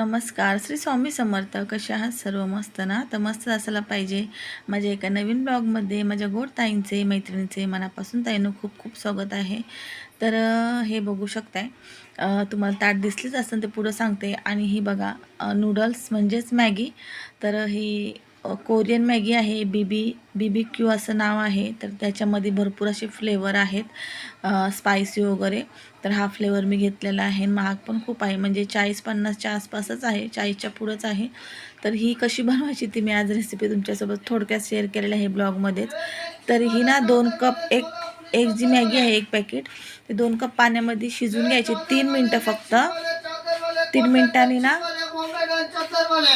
नमस्कार. श्री स्वामी समर्थ. कसे आहात सर्व? मस्त ना? तर मस्त असायला पाहिजे. माझ्या एका नवीन ब्लॉगमध्ये माझ्या गोड ताईंचे, मैत्रिणीचे मनापासून ताईंनो खूप खूप स्वागत आहे. तर हे बघू शकताय. तुम्हाला ताट दिसलीच असेल ते पुढं सांगते. आणि ही बघा नूडल्स म्हणजेच मॅगी. तर ही कोरियन मॅगी आहे. BBQ असं नाव आहे. तर त्याच्यामध्ये भरपूर असे फ्लेवर आहेत, स्पायसी वगैरे. तर हा फ्लेवर मी घेतलेला आहे. महाग पण खूप आहे, म्हणजे 40-50च्या आसपासच आहे, 40च्या पुढंच आहे. तर ही कशी बनवायची ती मी आज रेसिपी तुमच्यासोबत थोडक्यात शेअर केलेली आहे ब्लॉगमध्येच. तर ही ना 2 कप एक एक जी मॅगी आहे, 1 पॅकेट, ते 2 कप पाण्यामध्ये शिजवून घ्यायची 3 मिनटं फक्त. 3 मिनिटांनी ना,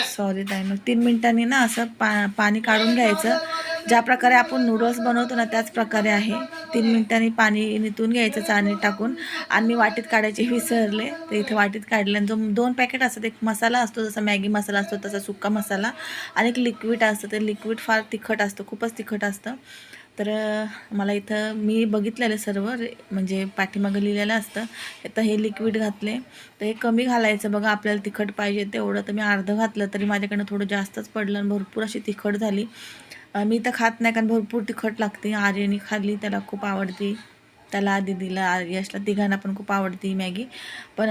सॉरी ताईनो, 3 मिनिटांनी ना असं पाणी काढून घ्यायचं. ज्या प्रकारे आपण नूडल्स बनवतो ना त्याच प्रकारे आहे. 3 मिनिटांनी पाणी निथून घ्यायचं चाळणीत टाकून. आणि मी वाटीत काढायचे विसरले, तर इथे वाटीत काढले. आणि जो 2 पॅकेट असतात, एक मसाला असतो जसा मॅगी मसाला असतो तसा सुक्का मसाला, आणि एक लिक्विड असतं. ते लिक्विड फार तिखट असतं, खूपच तिखट असतं. तर मला इथं मी बघितलेलं सर्व म्हणजे पाठीमागं लिहिलेलं असतं. तर हे लिक्विड घातले. तर हे कमी घालायचं बघा, आपल्याला तिखट पाहिजे तेवढं. तर मी अर्धं घातलं तरी माझ्याकडनं थोडं जास्तच पडलं आणि भरपूर अशी तिखट झाली. मी तर खात नाही, कारण भरपूर तिखट लागते. आर्यनी खाल्ली, त्याला खूप आवडती. त्याला, दीदीला, यशला, तिघांना पण खूप आवडती मॅगी. पण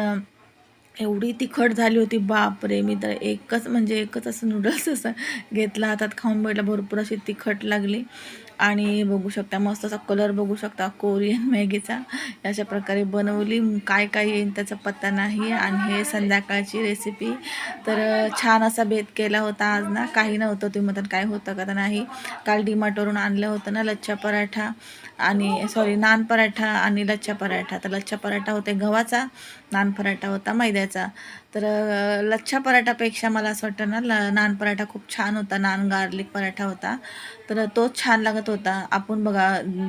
एवढी तिखट झाली होती, बापरे! मी तर एकच असं नूडल्स असं घेतला, हातात खाऊन बघितलं, भरपूर अशी तिखट लागली. आणि बघू शकता मस्त असा कलर बघू शकता कोरियन मॅगीचा. अशा प्रकारे बनवली. काय काय येईन त्याचा पत्ता नाही. आणि हे संध्याकाळची रेसिपी. तर छान असा बेत केला होता आज ना. काही नव्हतं, तुम्ही म्हणतात काय होतं का? तर नाही, काल डीमार्टवरून आणलं होतं ना लच्छा पराठा, आणि सॉरी नान पराठा आणि लच्छा पराठा. तर लच्छा पराठा होते गव्हाचा, नान पराठा होता मैद्याचा. तर लच्छा पराठापेक्षा मला असं वाटतं ना नान पराठा खूप छान होता. नान गार्लिक पराठा होता, तर तोच छान लागत होता. आपण बघा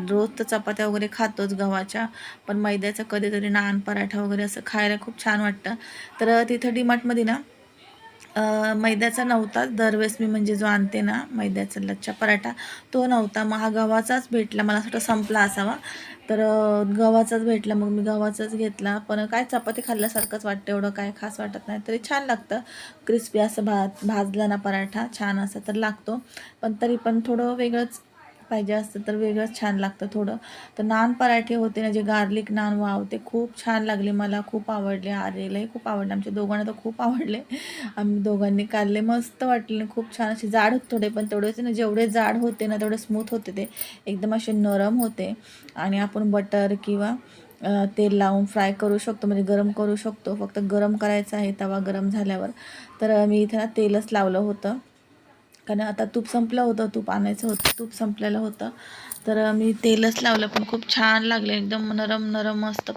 रोज तर चपात्या वगैरे खातोच गव्हाच्या, पण मैद्याचा कधीतरी नान पराठा वगैरे असं खायला खूप छान वाटतं. तर तिथं डीमार्टमध्ये ना मैद्याचा नव्हताच. दरवेळेस मी म्हणजे जो आणते ना मैद्याचा लच्छा पराठा, तो नव्हता. मग हा गव्हाचाच भेटला. मला असं वाटतं संपला असावा, तर गव्हाचाच भेटला. मग मी गव्हाचाच घेतला. पण काय चपाती खाल्ल्यासारखंच वाटतं, एवढं काय खास वाटत नाही. तरी छान लागतं, क्रिस्पी असं भाजला ना पराठा छान असा तर लागतो. पण तरी पण थोडं वेगळंच पाहिजे असतं तर वेगळंच छान लागतं थोडं. तर नान पराठे होते ना, जे गार्लिक नान, वाव, ते खूप छान लागले. मला खूप आवडले, आर्यलाही खूप आवडले, आमच्या दोघांना तर खूप आवडले. आम्ही दोघांनी काढले, मस्त वाटले, खूप छान. असे जाड होते थोडे, पण तेवढेच ना, जेवढे जाड होते ना तेवढे स्मूथ होते ते, एकदम असे नरम होते. आणि आपण बटर किंवा तेल लावून फ्राय करू शकतो, म्हणजे गरम करू शकतो. फक्त गरम करायचं आहे तवा गरम झाल्यावर. तर मी इथं ना तेलच लावलं होतं, कारण आता तूप संपलं होतं, तूप आणायचं होतं, तूप संपलेलं होतं. तर मी तेलच लावलं, पण खूप छान लागले, एकदम नरम नरम मस्त.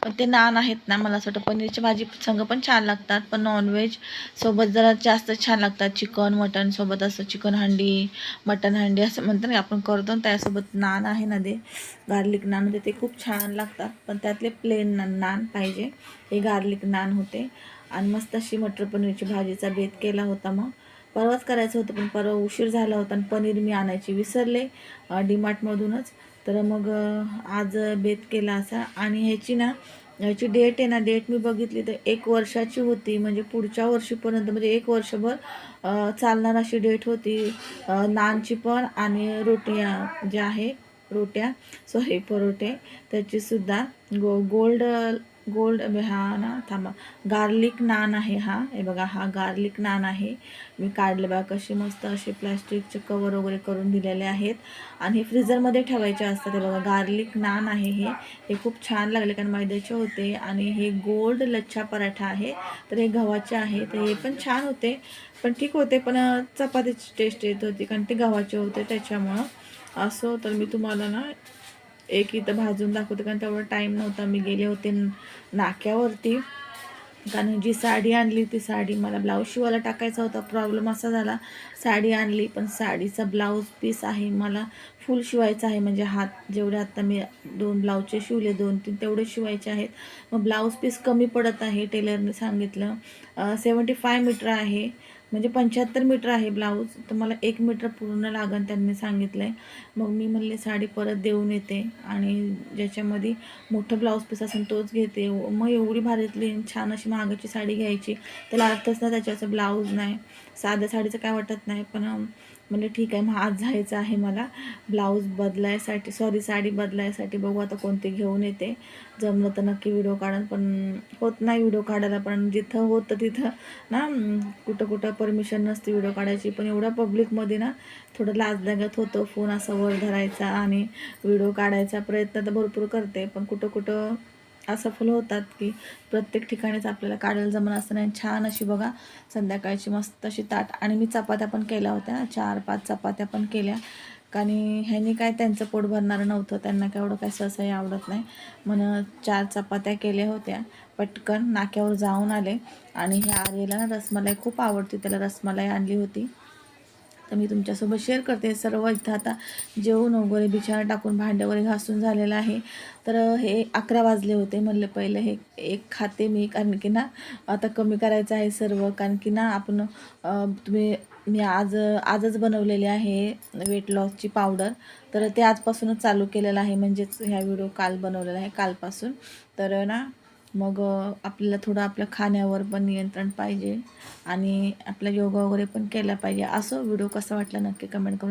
पण ते नान आहेत ना, मला असं वाटतं पनीरची भाजी संग पण छान लागतात, पण नॉनव्हेज सोबत जरा जास्त छान लागतात. चिकन मटन सोबत असं चिकन हंडी, मटन हंडी असं म्हणतो ना आपण करतो, त्यासोबत नान आहे ना, ते गार्लिक नान होते, ते खूप छान लागतात. पण त्यातले प्लेन नान पाहिजे. हे गार्लिक नान होते. आणि मस्त अशी मटर पनीरची भाजीचा बेत केला होता. मग परवाच करायचं होतं, पण परवा उशीर झाला होता आणि पनीर मी आणायची विसरले डीमार्टमधूनच. तर मग आज बेत केला असा. आणि ह्याची डेट आहे ना, डेट मी बघितली तर 1 वर्षाची होती, म्हणजे पुढच्या वर्षीपर्यंत, म्हणजे 1 वर्षभर चालणार अशी डेट होती. नानची पण आणि रोट्या ज्या आहे, परोठे, त्याचीसुद्धा गोल्ड गोल्ड हा ना, थांबा, गार्लिक नान आहे हा. हे बघा, हा गार्लिक नान आहे. मी काढले बघा, कसे मस्त असे प्लॅस्टिकचे कवर वगैरे करून दिलेले आहेत. आणि हे फ्रीझरमध्ये ठेवायचे असतात. हे बघा, गार्लिक नान आहे हे खूप छान लागले, कारण मैद्याचे होते. आणि हे गोल्ड लच्छा पराठा आहे, तर हे गव्हाचे आहे. तर हे पण छान होते, पण ठीक होते, पण चपातीची टेस्ट येत होती, कारण ते गव्हाचे होते त्याच्यामुळं. असं तर मी तुम्हाला ना एक इथं भाजून दाखवते, कारण तेवढा टाईम नव्हता. मी गेले होते नाक्यावरती, कारण जी साडी आणली ती साडी मला ब्लाऊज शिवायला टाकायचा होता. प्रॉब्लेम असा झाला, साडी आणली पण साडीचा ब्लाऊज पीस आहे मला फुल शिवायचा आहे, म्हणजे हात जेवढे आता मी 2 ब्लाऊजचे शिवले, 2-3 तेवढे शिवायचे आहेत. मग ब्लाऊज पीस कमी पडत आहे. टेलरने सांगितलं 75 मीटर आहे, म्हणजे 75 मीटर आहे ब्लाऊज, तर मला 1 मीटर पूर्ण लागेल त्यांनी सांगितलं आहे. मग मी म्हणले साडी परत देऊन येते आणि ज्याच्यामध्ये मोठं ब्लाऊज पीस असेल तोच घेते. मग एवढी भारीतली छान अशी महागाची साडी घ्यायची, त्याला अर्थच ना त्याच्याचं ब्लाऊज नाही. साध्या साडीचं काय वाटत नाही, पण म्हणलं ठीक आहे, मग आज जायचं आहे मला ब्लाऊज बदलायसाठी, सॉरी साडी बदलायसाठी. बघू आता कोणते घेऊन येते. जमलं तर नक्की व्हिडिओ काढन, पण होत नाही व्हिडिओ काढायला. पण जिथं होतं तिथं ना कुठं कुठं परमिशन नसते व्हिडिओ काढायची. पण एवढ्या पब्लिकमध्ये ना थोडं लाज लागत होतं. फोन असा वर धरायचा आणि व्हिडिओ काढायचा प्रयत्न तर भरपूर करते, पण कुठं कुठं असफल होतात की प्रत्येक ठिकाणीच आपल्याला काढायला जमलं असतं नाही. छान अशी बघा संध्याकाळची मस्त अशी ताट. आणि मी चपात्या पण केल्या होत्या, 4-5 चपात्या पण केल्या. कारण ह्यानी काय त्यांचं पोट भरणारं नव्हतं, त्यांना काय एवढं काय सहसाही आवडत नाही. म्हणून 4 चपात्या केल्या होत्या. पटकन नाक्यावर जाऊन आले. आणि हे आर्यला ना रसमलाई खूप आवडते, त्याला रसमलाई आणली होती. तर मी तुमच्यासोबत शेअर करते सर्व. इथं आता जेवून वगैरे बिछाना टाकून भांडे वगैरे घासून झालेलं आहे. तर हे 11 वाजले होते. म्हणलं पहिलं हे एक खाते मी, कारण की ना आता कमी करायचं आहे सर्व. कारण की ना आपण मी आजच बनवलेली आहे वेट लॉसची पावडर. तर ते आजपासूनच चालू केलेलं आहे, म्हणजेच ह्या व्हिडिओ काल बनवलेला आहे, कालपासून. तर ना मग आपल्याला थोडं आपल्या खाण्यावर पण नियंत्रण पाहिजे आणि आपला योगा वगैरे पण केला पाहिजे. असं व्हिडिओ कसा वाटला नक्की कमेंट करून